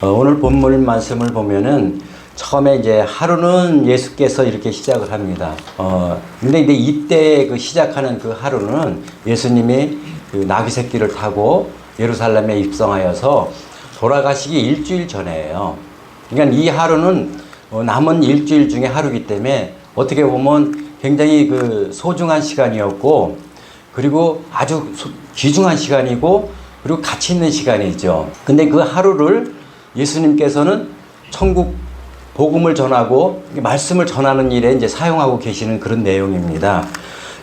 오늘 본문 말씀을 보면은 처음에 이제 하루는 예수께서 이렇게 시작을 합니다. 근데 이때 그 시작하는 그 하루는 예수님이 그 나귀 새끼를 타고 예루살렘에 입성하여서 돌아가시기 일주일 전에예요. 그러니까 이 하루는 남은 일주일 중에 하루이기 때문에 어떻게 보면 굉장히 그 소중한 시간이었고, 그리고 아주 귀중한 시간이고, 그리고 가치 있는 시간이죠. 근데 그 하루를 예수님께서는 천국 복음을 전하고 말씀을 전하는 일에 이제 사용하고 계시는 그런 내용입니다.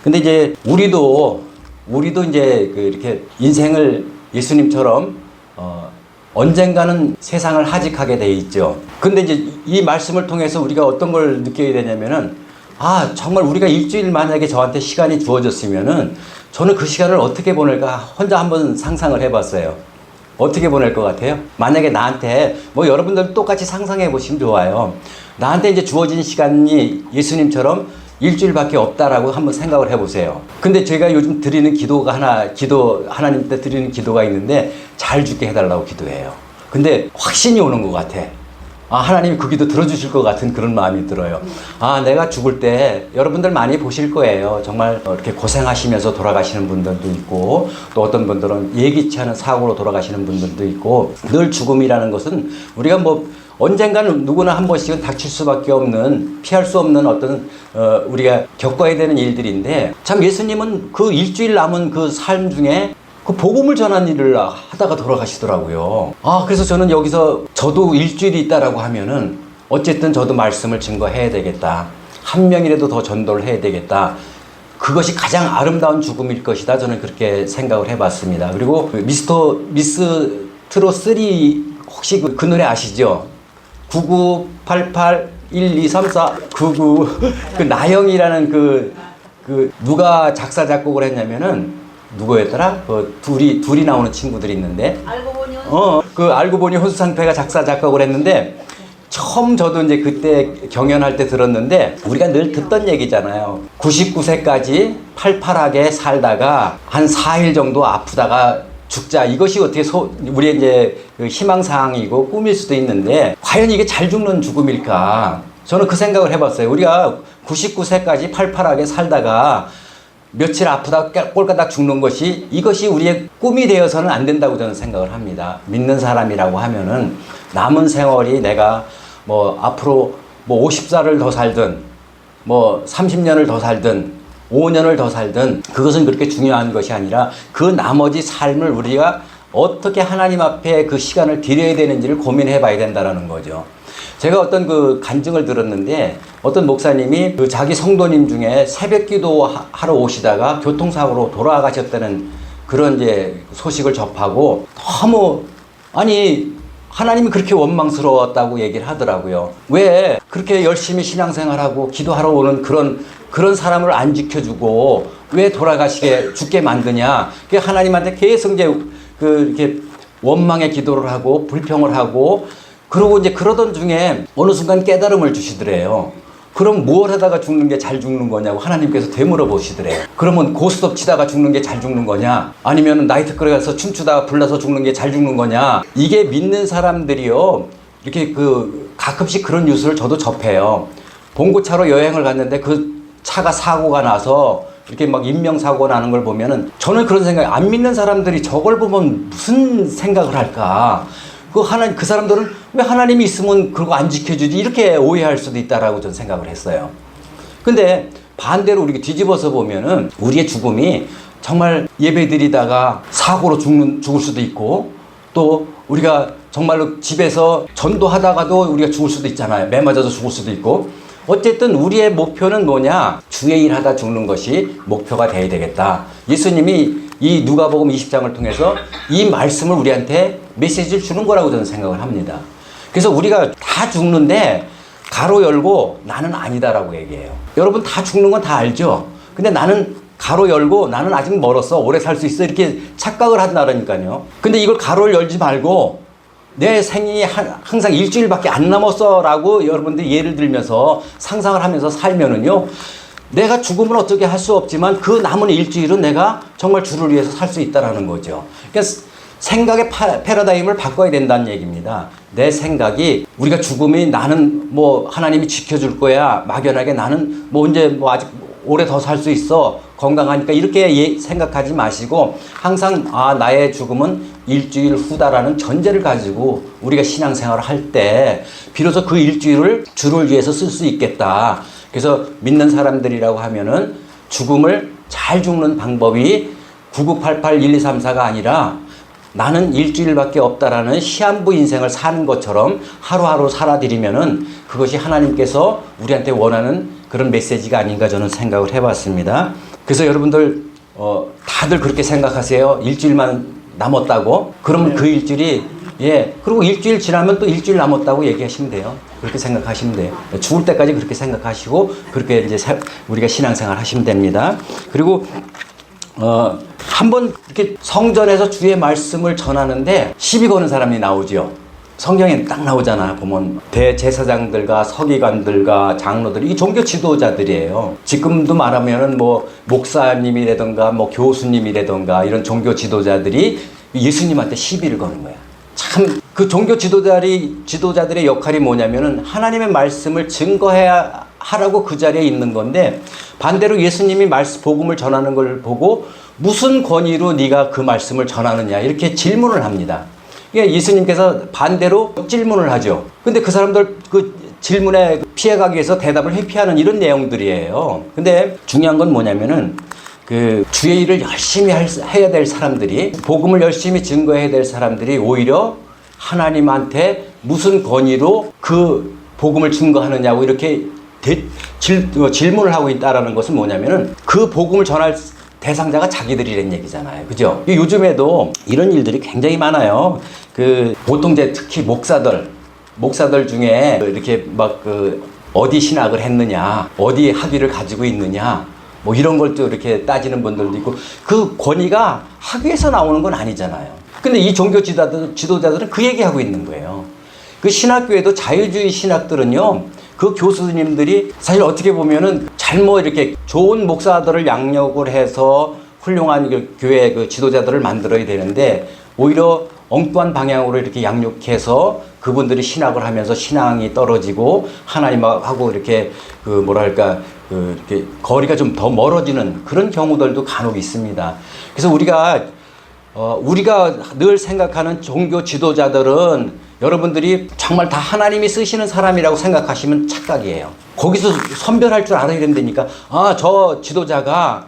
근데 이제 우리도 이제 그 이렇게 인생을 예수님처럼 언젠가는 세상을 하직하게 돼 있죠. 근데 이제 이 말씀을 통해서 우리가 어떤 걸 느끼게 되냐면은, 정말 우리가 일주일 만약에 저한테 시간이 주어졌으면은 저는 그 시간을 어떻게 보낼까 혼자 한번 상상을 해봤어요. 어떻게 보낼 것 같아요? 만약에 나한테, 여러분들 똑같이 상상해 보시면 좋아요. 나한테 이제 주어진 시간이 예수님처럼 일주일밖에 없다라고 한번 생각을 해보세요. 근데 제가 요즘 드리는 하나님께 드리는 기도가 있는데, 잘 죽게 해달라고 기도해요. 근데 확신이 오는 것 같아. 하나님이 그 기도 들어주실 것 같은 그런 마음이 들어요. 내가 죽을 때 여러분들 많이 보실 거예요. 정말 이렇게 고생하시면서 돌아가시는 분들도 있고, 또 어떤 분들은 예기치 않은 사고로 돌아가시는 분들도 있고, 늘 죽음이라는 것은 우리가 언젠가는 누구나 한 번씩은 닥칠 수밖에 없는, 피할 수 없는 어떤 우리가 겪어야 되는 일들인데, 참 예수님은 그 일주일 남은 그 삶 중에 그 복음을 전하는 일을 하다가 돌아가시더라고요. 그래서 저는 여기서 저도 일주일이 있다라고 하면은 어쨌든 저도 말씀을 증거해야 되겠다. 한 명이라도 더 전도를 해야 되겠다. 그것이 가장 아름다운 죽음일 것이다. 저는 그렇게 생각을 해봤습니다. 그리고 미스트로 3 혹시 그 노래 아시죠? 9988123499 그 나영이라는 그 누가 작사 작곡을 했냐면은 누구였더라? 둘이 나오는 친구들이 있는데, 알고 보니 호수상패가 작사 작곡을 했는데, 처음 저도 이제 그때 경연할 때 들었는데, 우리가 늘 듣던 얘기잖아요. 99세까지 팔팔하게 살다가 한 4일 정도 아프다가 죽자. 이것이 어떻게 우리의 이제 그 희망사항이고 꿈일 수도 있는데, 과연 이게 잘 죽는 죽음일까? 저는 그 생각을 해봤어요. 우리가 99세까지 팔팔하게 살다가 며칠 아프다 꼴까닥 죽는 이것이 우리의 꿈이 되어서는 안 된다고 저는 생각을 합니다. 믿는 사람이라고 하면은 남은 생활이 내가 앞으로 50살을 더 살든 30년을 더 살든 5년을 더 살든 그것은 그렇게 중요한 것이 아니라 그 나머지 삶을 우리가 어떻게 하나님 앞에 그 시간을 드려야 되는지를 고민해 봐야 된다는 거죠. 제가 어떤 그 간증을 들었는데, 어떤 목사님이 그 자기 성도님 중에 새벽 기도 하러 오시다가 교통사고로 돌아가셨다는 그런 이제 소식을 접하고, 너무 하나님이 그렇게 원망스러웠다고 얘기를 하더라고요. 왜 그렇게 열심히 신앙생활하고 기도하러 오는 그런 사람을 안 지켜주고 왜 죽게 만드냐? 하나님한테 계속 이제 이렇게 원망의 기도를 하고 불평을 하고, 그러고 이제 그러던 중에 어느 순간 깨달음을 주시더래요. 그럼 뭘 하다가 죽는 게 잘 죽는 거냐고 하나님께서 되물어 보시더래요. 그러면 고스톱 치다가 죽는 게 잘 죽는 거냐? 아니면 나이트클럽에 가서 춤추다가 불나서 죽는 게 잘 죽는 거냐? 이게 믿는 사람들이요, 이렇게 가끔씩 그런 뉴스를 저도 접해요. 봉고차로 여행을 갔는데 그 차가 사고가 나서 이렇게 인명사고가 나는 걸 보면은 저는 그런 생각이, 안 믿는 사람들이 저걸 보면 무슨 생각을 할까? 그 사람들은 왜 하나님이 있으면 그거 안 지켜주지? 이렇게 오해할 수도 있다라고 저는 생각을 했어요. 근데 반대로 우리가 뒤집어서 보면은 우리의 죽음이 정말 예배 드리다가 사고로 죽을 수도 있고, 또 우리가 정말로 집에서 전도하다가도 우리가 죽을 수도 있잖아요. 매 맞아서 죽을 수도 있고. 어쨌든 우리의 목표는 뭐냐? 주의 일 하다 죽는 것이 목표가 돼야 되겠다. 예수님이 이 누가복음 20장을 통해서 이 말씀을 우리한테 메시지를 주는 거라고 저는 생각을 합니다. 그래서 우리가 다 죽는데 가로 열고 나는 아니다라고 얘기해요. 여러분 다 죽는 건 다 알죠? 근데 나는 가로 열고 나는 아직 멀었어. 오래 살 수 있어. 이렇게 착각을 한다니까요. 근데 이걸 가로를 열지 말고 내 생이 항상 일주일밖에 안 남았어 라고 여러분들이 예를 들면서 상상을 하면서 살면은요, 내가 죽으면 어떻게 할 수 없지만 그 남은 일주일은 내가 정말 주를 위해서 살 수 있다라는 거죠. 그러니까 생각의 패러다임을 바꿔야 된다는 얘기입니다. 내 생각이 우리가 죽음이 나는 뭐 하나님이 지켜줄 거야. 막연하게 나는 뭐 언제 뭐 아직 오래 더 살 수 있어. 건강하니까 이렇게 생각하지 마시고 항상 나의 죽음은 일주일 후다라는 전제를 가지고 우리가 신앙생활을 할 때 비로소 그 일주일을 주를 위해서 쓸 수 있겠다. 그래서 믿는 사람들이라고 하면은 죽음을 잘 죽는 방법이 99881234가 아니라 나는 일주일밖에 없다라는 시한부 인생을 사는 것처럼 하루하루 살아드리면은 그것이 하나님께서 우리한테 원하는 그런 메시지가 아닌가 저는 생각을 해봤습니다. 그래서 여러분들 다들 그렇게 생각하세요. 일주일만 남았다고. 그러면 그 일주일이 그리고 일주일 지나면 또 일주일 남았다고 얘기하시면 돼요. 그렇게 생각하시면 돼요. 죽을 때까지 그렇게 생각하시고 그렇게 이제 우리가 신앙생활 하시면 됩니다. 그리고 한번 이렇게 성전에서 주의 말씀을 전하는데 시비 거는 사람이 나오죠. 성경에 딱 나오잖아. 보면 대제사장들과 서기관들과 장로들이 이 종교 지도자들이에요. 지금도 말하면은 뭐 목사님이라든가 뭐 교수님이라든가 이런 종교 지도자들이 예수님한테 시비를 거는 거야. 참 그 종교 지도자들의 역할이 뭐냐면은 하나님의 말씀을 증거해야 하라고 그 자리에 있는 건데 반대로 예수님이 복음을 전하는 걸 보고 무슨 권위로 네가 그 말씀을 전하느냐 이렇게 질문을 합니다. 예수님께서 반대로 질문을 하죠. 근데 그 사람들 그 질문에 피해가기 위해서 대답을 회피하는 이런 내용들이에요. 근데 중요한 건 뭐냐면은 그 주의 일을 열심히 해야 될 사람들이 복음을 열심히 증거해야 될 사람들이 오히려 하나님한테 무슨 권위로 그 복음을 증거하느냐고 이렇게 질문을 하고 있다라는 것은 뭐냐면은 그 복음을 전할 대상자가 자기들이란 얘기잖아요. 그죠? 요즘에도 이런 일들이 굉장히 많아요. 보통 이제 특히 목사들 중에 이렇게 막 어디 신학을 했느냐, 어디 학위를 가지고 있느냐, 뭐 이런 걸 또 이렇게 따지는 분들도 있고 그 권위가 학위에서 나오는 건 아니잖아요. 근데 이 종교 지도자들은 그 얘기하고 있는 거예요. 그 신학교에도 자유주의 신학들은요, 그 교수님들이 사실 어떻게 보면은 잘못 이렇게 좋은 목사들을 양육을 해서 훌륭한 교회 그 지도자들을 만들어야 되는데 오히려 엉뚱한 방향으로 이렇게 양육해서 그분들이 신학을 하면서 신앙이 떨어지고 하나님하고 이렇게 이렇게 거리가 좀 더 멀어지는 그런 경우들도 간혹 있습니다. 그래서 우리가 늘 생각하는 종교 지도자들은 여러분들이 정말 다 하나님이 쓰시는 사람이라고 생각하시면 착각이에요. 거기서 선별할 줄 알아야 된다니까. 저 지도자가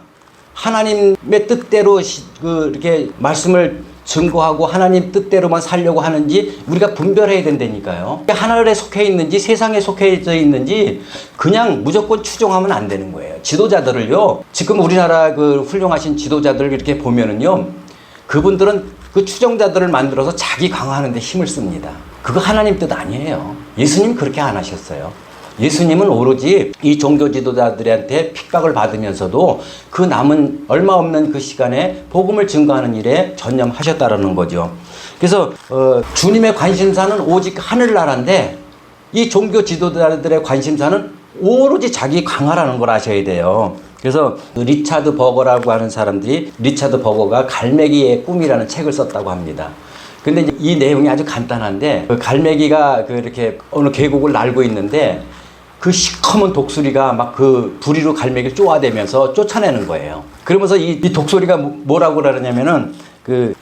하나님의 뜻대로 이렇게 말씀을 증거하고 하나님 뜻대로만 살려고 하는지 우리가 분별해야 된다니까요. 하늘에 속해 있는지 세상에 속해져 있는지 그냥 무조건 추종하면 안 되는 거예요. 지도자들을요. 지금 우리나라 그 훌륭하신 지도자들 이렇게 보면은요. 그분들은 그 추종자들을 만들어서 자기 강화하는 데 힘을 씁니다. 그거 하나님 뜻 아니에요. 예수님 그렇게 안 하셨어요. 예수님은 오로지 이 종교 지도자들한테 핍박을 받으면서도 그 남은 얼마 없는 그 시간에 복음을 증거하는 일에 전념하셨다라는 거죠. 그래서 주님의 관심사는 오직 하늘나라인데 이 종교 지도자들의 관심사는 오로지 자기 강화라는 걸 아셔야 돼요. 그래서 리차드 버거라고 하는 사람들이 리차드 버거가 갈매기의 꿈이라는 책을 썼다고 합니다. 근데 이 내용이 아주 간단한데 그 갈매기가 이렇게 어느 계곡을 날고 있는데 그 시커먼 독수리가 막 그 부리로 갈매기를 쪼아대면서 쫓아내는 거예요. 그러면서 이 독수리가 뭐라고 그러냐면은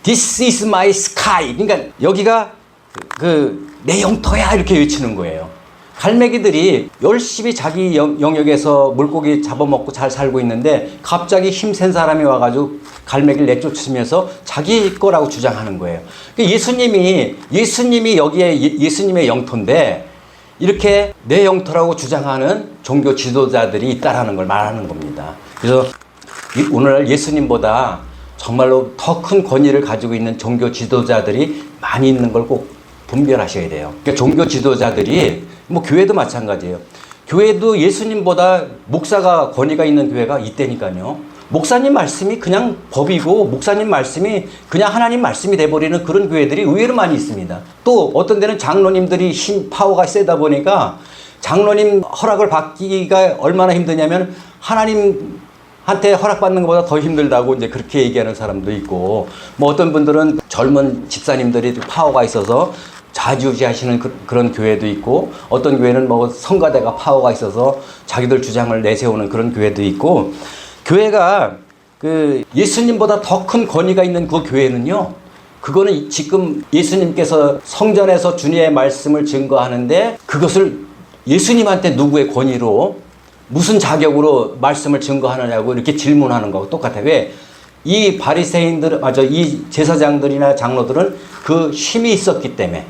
This is my sky. 그러니까 여기가 내 영토야 이렇게 외치는 거예요. 갈매기들이 열심히 자기 영역에서 물고기 잡아먹고 잘 살고 있는데 갑자기 힘센 사람이 와가지고 갈매기를 내쫓으면서 자기 거라고 주장하는 거예요. 예수님이 여기에 예수님의 영토인데 이렇게 내 영토라고 주장하는 종교 지도자들이 있다라는 걸 말하는 겁니다. 그래서 오늘날 예수님보다 정말로 더 큰 권위를 가지고 있는 종교 지도자들이 많이 있는 걸 꼭 분별하셔야 돼요. 그러니까 종교 지도자들이 교회도 마찬가지예요. 교회도 예수님보다 목사가 권위가 있는 교회가 있다니까요. 목사님 말씀이 그냥 법이고 목사님 말씀이 그냥 하나님 말씀이 돼버리는 그런 교회들이 의외로 많이 있습니다. 또 어떤 데는 장로님들이 파워가 세다 보니까 장로님 허락을 받기가 얼마나 힘드냐면 하나님한테 허락받는 것보다 더 힘들다고 이제 그렇게 얘기하는 사람도 있고 어떤 분들은 젊은 집사님들이 파워가 있어서 좌지우지하시는 그런 교회도 있고, 어떤 교회는 뭐 성가대가 파워가 있어서 자기들 주장을 내세우는 그런 교회도 있고, 교회가 그 예수님보다 더 큰 권위가 있는 그 교회는요, 그거는 지금 예수님께서 성전에서 주님의 말씀을 증거하는데 그것을 예수님한테 누구의 권위로 무슨 자격으로 말씀을 증거하느냐고 이렇게 질문하는 거하고 똑같아요. 왜? 이 바리새인들, 이 제사장들이나 장로들은 그 힘이 있었기 때문에,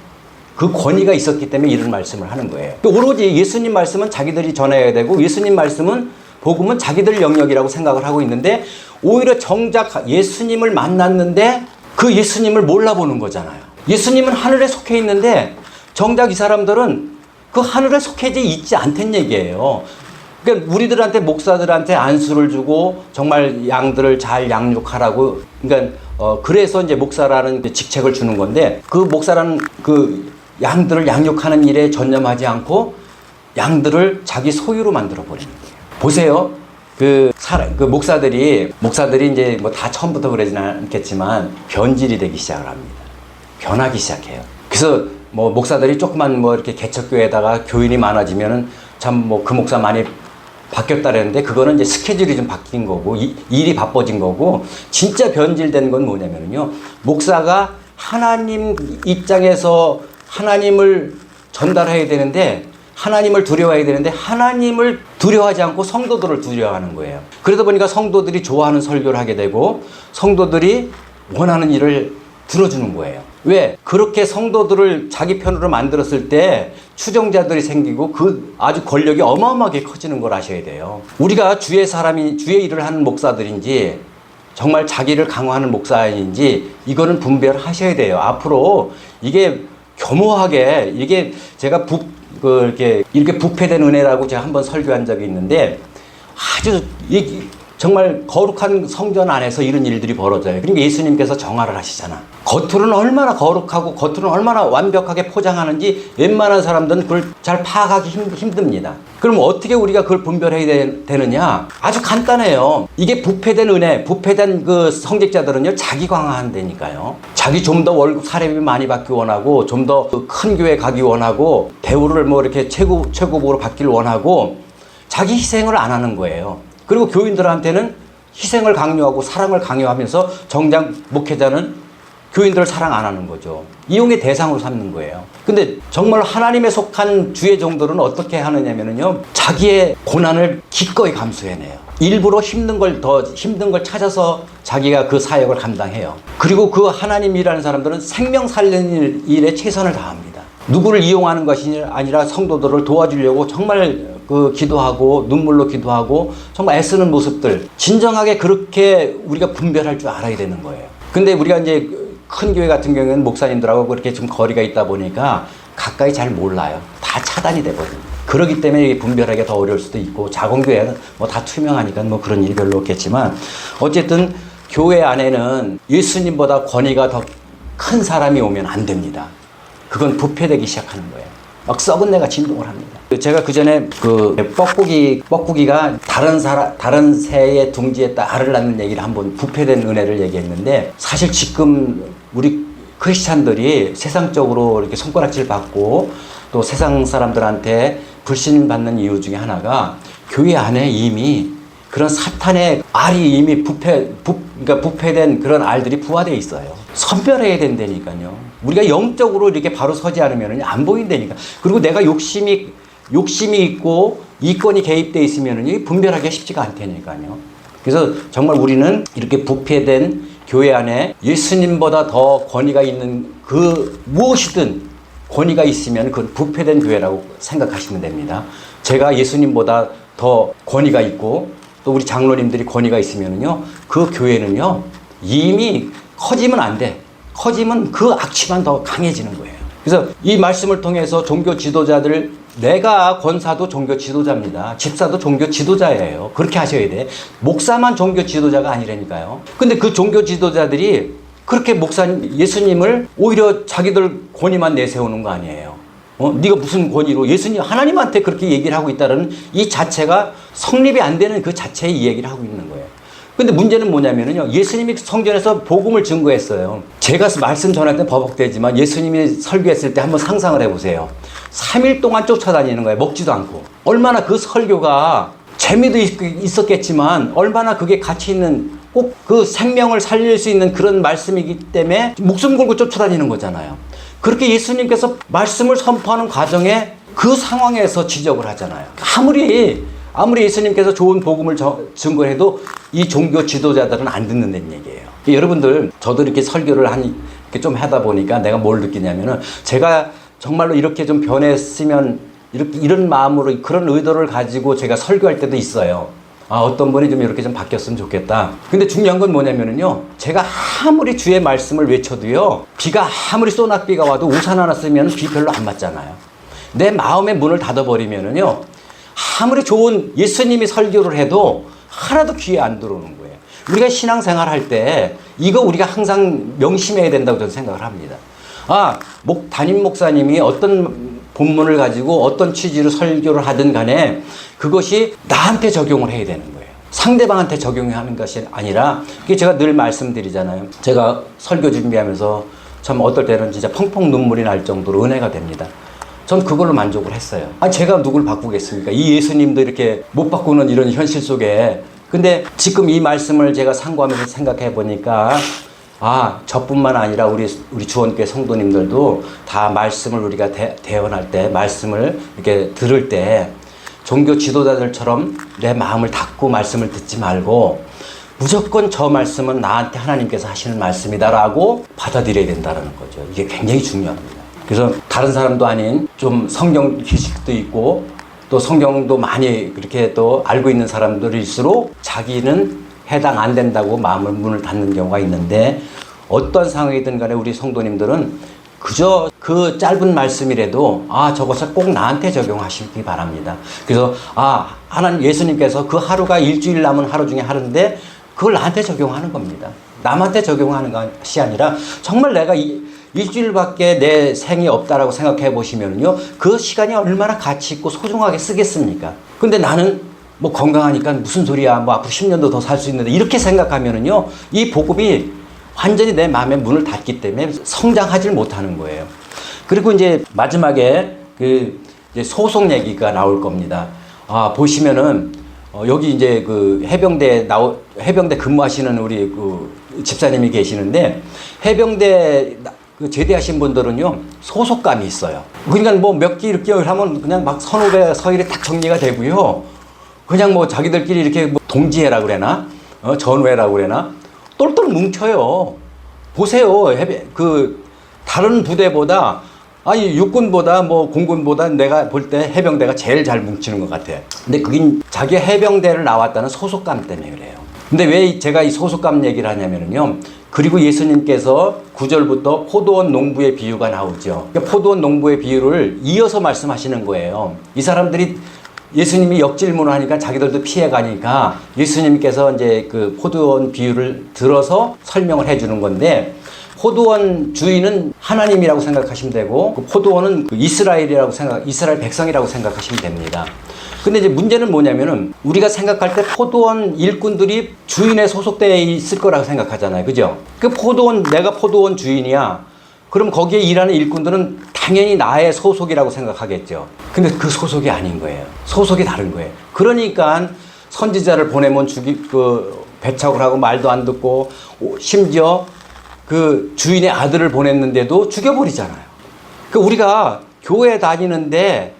그 권위가 있었기 때문에 이런 말씀을 하는 거예요. 오로지 예수님 말씀은 자기들이 전해야 되고, 예수님 말씀은, 복음은 자기들 영역이라고 생각을 하고 있는데, 오히려 정작 예수님을 만났는데 그 예수님을 몰라보는 거잖아요. 예수님은 하늘에 속해 있는데 정작 이 사람들은 그 하늘에 속해져 있지 않다는 얘기예요. 그러니까 우리들한테, 목사들한테 안수를 주고 정말 양들을 잘 양육하라고, 그러니까 그래서 이제 목사라는 직책을 주는 건데, 그 목사라는 그 양들을 양육하는 일에 전념하지 않고 양들을 자기 소유로 만들어 버리는 거예요. 보세요. 그 목사들이 이제 뭐 다 처음부터 그러지는 않겠지만 변질이 되기 시작을 합니다. 변하기 시작해요. 그래서 뭐 목사들이 조그만 뭐 이렇게 개척교회에다가 교인이 많아지면은 참 뭐 그 목사 많이 바뀌었다 그랬는데, 그거는 이제 스케줄이 좀 바뀐 거고 일이 바빠진 거고, 진짜 변질된 건 뭐냐면요, 목사가 하나님 입장에서 하나님을 전달해야 되는데, 하나님을 두려워해야 되는데 하나님을 두려워하지 않고 성도들을 두려워하는 거예요. 그러다 보니까 성도들이 좋아하는 설교를 하게 되고 성도들이 원하는 일을 들어주는 거예요. 왜? 그렇게 성도들을 자기 편으로 만들었을 때 추종자들이 생기고 그 아주 권력이 어마어마하게 커지는 걸 아셔야 돼요. 우리가 주의 일을 하는 목사들인지 정말 자기를 강화하는 목사인지 이거는 분별하셔야 돼요. 앞으로 이게 교모하게, 이게 제가 이렇게 부패된 은혜라고 제가 한번 설교한 적이 있는데, 아주 정말 거룩한 성전 안에서 이런 일들이 벌어져요. 그러니까 예수님께서 정화를 하시잖아. 겉으로는 얼마나 거룩하고 겉으로는 얼마나 완벽하게 포장하는지 웬만한 사람들은 그걸 잘 파악하기 힘듭니다. 그럼 어떻게 우리가 그걸 분별해야 되느냐? 아주 간단해요. 이게 부패된 은혜, 부패된 그 성직자들은요, 자기 강화한다니까요. 자기 좀 더 월급 사례비 많이 받기 원하고, 좀 더 큰 교회 가기 원하고, 대우를 뭐 이렇게 최고급으로 받기를 원하고, 자기 희생을 안 하는 거예요. 그리고 교인들한테는 희생을 강요하고 사랑을 강요하면서 정작 목회자는 교인들을 사랑 안 하는 거죠. 이용의 대상으로 삼는 거예요. 근데 정말 하나님에 속한 주의 종들은 어떻게 하느냐면요, 자기의 고난을 기꺼이 감수해내요. 일부러 힘든 걸 찾아서 자기가 그 사역을 감당해요. 그리고 그 하나님이라는 사람들은 생명 살리는 일에 최선을 다합니다. 누구를 이용하는 것이 아니라 성도들을 도와주려고 정말 기도하고 눈물로 기도하고 정말 애쓰는 모습들, 진정하게 그렇게 우리가 분별할 줄 알아야 되는 거예요. 근데 우리가 이제 큰 교회 같은 경우에는 목사님들하고 그렇게 좀 거리가 있다 보니까 가까이 잘 몰라요. 다 차단이 되거든요. 그렇기 때문에 분별하기가 더 어려울 수도 있고, 작은 교회는 뭐 다 투명하니까 뭐 그런 일이 별로 없겠지만, 어쨌든 교회 안에는 예수님보다 권위가 더 큰 사람이 오면 안 됩니다. 그건 부패되기 시작하는 거예요. 막 썩은 내가 진동을 합니다. 제가 그 전에 뻐꾸기가 다른 새의 둥지에 알을 낳는 얘기를 한번, 부패된 은혜를 얘기했는데, 사실 지금 우리 크리스찬들이 세상적으로 이렇게 손가락질 받고 또 세상 사람들한테 불신받는 이유 중에 하나가, 교회 안에 이미 그런 사탄의 알이 이미 그러니까 부패된 그런 알들이 부화되어 있어요. 선별해야 된다니까요. 우리가 영적으로 이렇게 바로 서지 않으면 안 보인다니까. 그리고 내가 욕심이 있고 이권이 개입되어 있으면 분별하기가 쉽지가 않다니까요. 그래서 정말 우리는 이렇게 부패된 교회 안에 예수님보다 더 권위가 있는 그 무엇이든 권위가 있으면 그건 부패된 교회라고 생각하시면 됩니다. 제가 예수님보다 더 권위가 있고 또 우리 장로님들이 권위가 있으면요, 그 교회는요 이미 커지면 안 돼. 커지면 그 악취만 더 강해지는 거예요. 그래서 이 말씀을 통해서 종교 지도자들, 내가 권사도 종교 지도자입니다. 집사도 종교 지도자예요. 그렇게 하셔야 돼. 목사만 종교 지도자가 아니라니까요. 근데 그 종교 지도자들이 그렇게 예수님을 오히려 자기들 권위만 내세우는 거 아니에요. 네가 무슨 권위로 예수님, 하나님한테 그렇게 얘기를 하고 있다는 이 자체가 성립이 안 되는 그 자체의 이 얘기를 하고 있는 거예요. 근데 문제는 뭐냐면요. 예수님이 성전에서 복음을 증거했어요. 제가 말씀 전할 때 버벅대지만 예수님이 설교했을 때 한번 상상을 해보세요. 3일 동안 쫓아다니는 거예요. 먹지도 않고. 얼마나 그 설교가 재미도 있었겠지만 얼마나 그게 가치 있는 꼭 그 생명을 살릴 수 있는 그런 말씀이기 때문에 목숨 걸고 쫓아다니는 거잖아요. 그렇게 예수님께서 말씀을 선포하는 과정에 그 상황에서 지적을 하잖아요. 아무리 예수님께서 좋은 복음을 증거해도 이 종교 지도자들은 안 듣는다는 얘기예요. 여러분들, 저도 이렇게 설교를 이렇게 좀 하다 보니까 내가 뭘 느끼냐면은 제가 정말로 이렇게 좀 변했으면 이런 마음으로 그런 의도를 가지고 제가 설교할 때도 있어요. 어떤 분이 좀 이렇게 좀 바뀌었으면 좋겠다. 근데 중요한 건 뭐냐면은요, 제가 아무리 주의 말씀을 외쳐도요, 비가 아무리 소낙비가 와도 우산 하나 쓰면 비 별로 안 맞잖아요. 내 마음의 문을 닫아버리면은요, 아무리 좋은 예수님이 설교를 해도 하나도 귀에 안 들어오는 거예요. 우리가 신앙생활 할 때 이거 우리가 항상 명심해야 된다고 저는 생각을 합니다. 담임 목사님이 어떤 본문을 가지고 어떤 취지로 설교를 하든 간에 그것이 나한테 적용을 해야 되는 거예요. 상대방한테 적용하는 것이 아니라, 그게 제가 늘 말씀드리잖아요. 제가 설교 준비하면서 참 어떨 때는 진짜 펑펑 눈물이 날 정도로 은혜가 됩니다. 전 그걸로 만족을 했어요. 제가 누굴 바꾸겠습니까? 이 예수님도 이렇게 못 바꾸는 이런 현실 속에. 근데 지금 이 말씀을 제가 상고하면서 생각해 보니까 저뿐만 아니라 우리 주원교회 성도님들도 다 말씀을 우리가 대언할 때, 말씀을 이렇게 들을 때 종교 지도자들처럼 내 마음을 닫고 말씀을 듣지 말고 무조건 저 말씀은 나한테 하나님께서 하시는 말씀이다라고 받아들여야 된다는 거죠. 이게 굉장히 중요합니다. 그래서 다른 사람도 아닌 좀 성경 지식도 있고 또 성경도 많이 그렇게 또 알고 있는 사람들일수록 자기는 해당 안 된다고 문을 닫는 경우가 있는데, 어떤 상황이든 간에 우리 성도님들은 그저 그 짧은 말씀이라도 저것을 꼭 나한테 적용하시기 바랍니다. 그래서 하나님 예수님께서 그 하루가 일주일 남은 하루 중에 하루인데 그걸 나한테 적용하는 겁니다. 남한테 적용하는 것이 아니라 정말 내가 일주일밖에 내 생이 없다라고 생각해 보시면요, 그 시간이 얼마나 가치 있고 소중하게 쓰겠습니까? 근데 나는 뭐 건강하니까 무슨 소리야, 뭐 앞으로 10년도 더 살 수 있는데, 이렇게 생각하면은요, 이 복음이 완전히 내 마음의 문을 닫기 때문에 성장하지 못하는 거예요. 그리고 이제 마지막에 이제 소속 얘기가 나올 겁니다. 보시면은 여기 이제 해병대 근무하시는 우리 집사님이 계시는데, 해병대 제대하신 분들은요, 소속감이 있어요. 그러니까 뭐 몇 기 이렇게 하면 그냥 막 선후배 서열이 딱 정리가 되고요. 그냥 뭐 자기들끼리 이렇게 뭐 동지회라고 그래나, 전우회라고 그래나, 똘똘 뭉쳐요. 보세요. 다른 부대보다, 육군보다 뭐 공군보다 내가 볼 때 해병대가 제일 잘 뭉치는 것 같아. 근데 그긴 자기 해병대를 나왔다는 소속감 때문에 그래요. 근데 왜 제가 이 소속감 얘기를 하냐면요, 그리고 예수님께서 9절부터 포도원 농부의 비유가 나오죠. 그러니까 포도원 농부의 비유를 이어서 말씀하시는 거예요. 이 사람들이 예수님이 역질문을 하니까 자기들도 피해가니까 예수님께서 이제 그 포도원 비유를 들어서 설명을 해주는 건데, 포도원 주인은 하나님이라고 생각하시면 되고, 그 포도원은 이스라엘 백성이라고 생각하시면 됩니다. 근데 이제 문제는 뭐냐면은, 우리가 생각할 때 포도원 일꾼들이 주인에 소속되어 있을 거라고 생각하잖아요. 그죠? 내가 포도원 주인이야. 그럼 거기에 일하는 일꾼들은 당연히 나의 소속이라고 생각하겠죠. 근데 그 소속이 아닌 거예요. 소속이 다른 거예요. 그러니까 선지자를 보내면 배척을 하고 말도 안 듣고, 심지어 그 주인의 아들을 보냈는데도 죽여버리잖아요. 우리가 교회 다니는데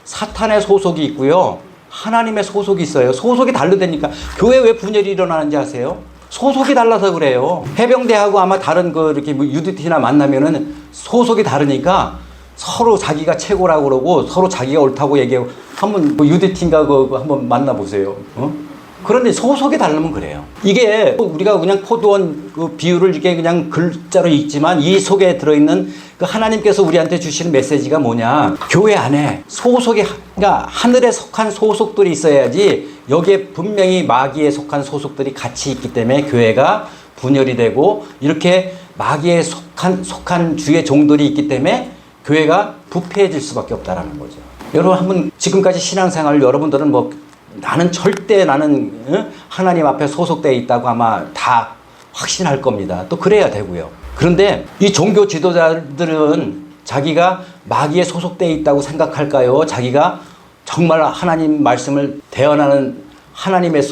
사탄의 소속이 있고요, 하나님의 소속이 있어요. 소속이 다르다니까. 교회 왜 분열이 일어나는지 아세요? 소속이 달라서 그래요. 해병대하고 아마 다른 이렇게 뭐 UDT나 만나면은 소속이 다르니까 서로 자기가 최고라고 그러고 서로 자기가 옳다고 얘기하고, 한번 UDT인가 한번 만나보세요. 그런데 소속이 다르면 그래요. 이게 우리가 그냥 포도원 비유를 이렇게 그냥 글자로 읽지만 이 속에 들어있는 하나님께서 우리한테 주시는 메시지가 뭐냐. 교회 안에 그러니까 하늘에 속한 소속들이 있어야지, 여기에 분명히 마귀에 속한 소속들이 같이 있기 때문에 교회가 분열이 되고, 이렇게 마귀에 속한 주의 종들이 있기 때문에 교회가 부패해질 수밖에 없다라는 거죠. 여러분, 지금까지 신앙생활을 여러분들은 나는 절대 나는 하나님 앞에 소속되어 있다고 아마 다 확신할 겁니다. 또 그래야 되고요. 그런데 이 종교 지도자들은 자기가 마귀에 소속되어 있다고 생각할까요? 자기가 정말 하나님 말씀을 대언하는 하나님의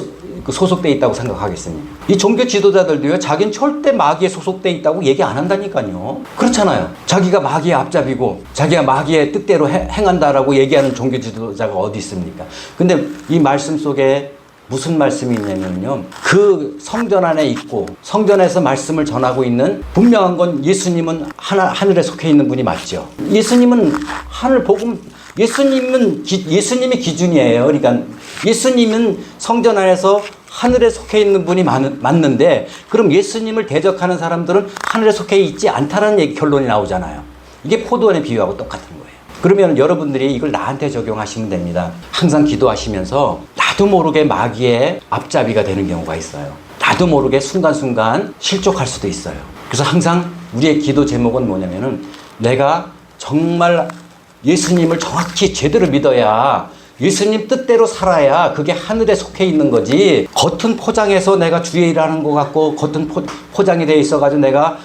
소속되어 있다고 생각하겠습니까? 이 종교 지도자들도요, 자기는 절대 마귀에 소속되어 있다고 얘기 안 한다니까요. 그렇잖아요. 자기가 마귀의 앞잡이고 자기가 마귀의 뜻대로 행한다라고 얘기하는 종교 지도자가 어디 있습니까? 근데 이 말씀 속에 무슨 말씀이 있냐면요, 그 성전 안에 있고 성전에서 말씀을 전하고 있는, 분명한 건 예수님은 하늘에 속해 있는 분이 맞죠. 예수님은 하늘 복음, 예수님이 기준이에요. 그러니까 예수님은 성전 안에서 하늘에 속해 있는 분이 맞는데, 그럼 예수님을 대적하는 사람들은 하늘에 속해 있지 않다는 결론이 나오잖아요. 이게 포도원의 비유하고 똑같은 거예요. 그러면 여러분들이 이걸 나한테 적용하시면 됩니다. 항상 기도하시면서 나도 모르게 마귀의 앞잡이가 되는 경우가 있어요. 나도 모르게 순간순간 실족할 수도 있어요. 그래서 항상 우리의 기도 제목은 뭐냐면은, 내가 정말 예수님을 정확히 제대로 믿어야, 예수님 뜻대로 살아야 그게 하늘에 속해 있는 거지, 겉은 포장해서 내가 주의 일하는 것 같고 겉은 포장이 돼 있어가지고 내가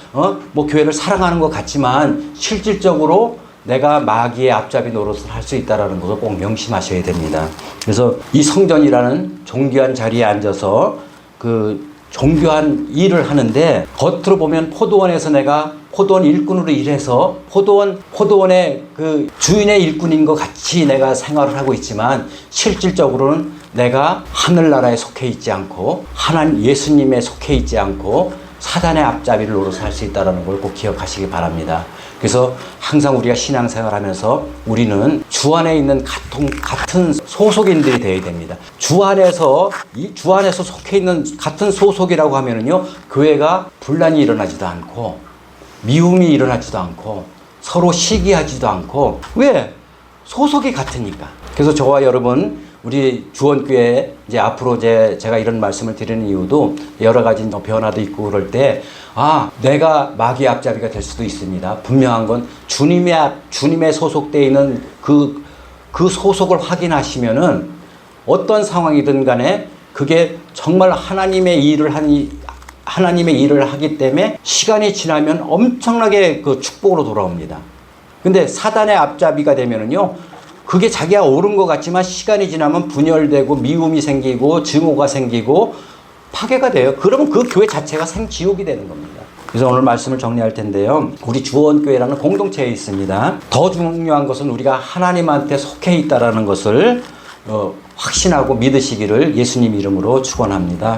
뭐 교회를 사랑하는 것 같지만 실질적으로 내가 마귀의 앞잡이 노릇을 할 수 있다는 것을 꼭 명심하셔야 됩니다. 그래서 이 성전이라는 존귀한 자리에 앉아서 그 존귀한 일을 하는데, 겉으로 보면 포도원에서 내가 포도원 일꾼으로 일해서 포도원의 그 주인의 일꾼인 것 같이 내가 생활을 하고 있지만, 실질적으로는 내가 하늘나라에 속해 있지 않고 하나님 예수님에 속해 있지 않고 사단의 앞잡이를 노릇을 할 수 있다는 걸 꼭 기억하시기 바랍니다. 그래서 항상 우리가 신앙생활하면서 우리는 주 안에 있는 같은 소속인들이 되어야 됩니다. 주 안에서 속해 있는 같은 소속이라고 하면은요, 교회가 분란이 일어나지도 않고 미움이 일어나지도 않고 서로 시기하지도 않고, 왜? 소속이 같으니까. 그래서 저와 여러분, 우리 주원교회 이제 앞으로 제가 이런 말씀을 드리는 이유도 여러 가지 변화도 있고 그럴 때, 내가 마귀의 앞잡이가 될 수도 있습니다. 분명한 건 주님의 소속되어 있는 그 소속을 확인하시면은 어떤 상황이든 간에 그게 정말 하나님의 일을 하기 때문에 시간이 지나면 엄청나게 그 축복으로 돌아옵니다. 근데 사단의 앞잡이가 되면은요, 그게 자기가 옳은 것 같지만 시간이 지나면 분열되고 미움이 생기고 증오가 생기고 파괴가 돼요. 그러면 그 교회 자체가 생지옥이 되는 겁니다. 그래서 오늘 말씀을 정리할 텐데요, 우리 주원교회라는 공동체에 있습니다. 더 중요한 것은 우리가 하나님한테 속해 있다라는 것을 확신하고 믿으시기를 예수님 이름으로 축원합니다.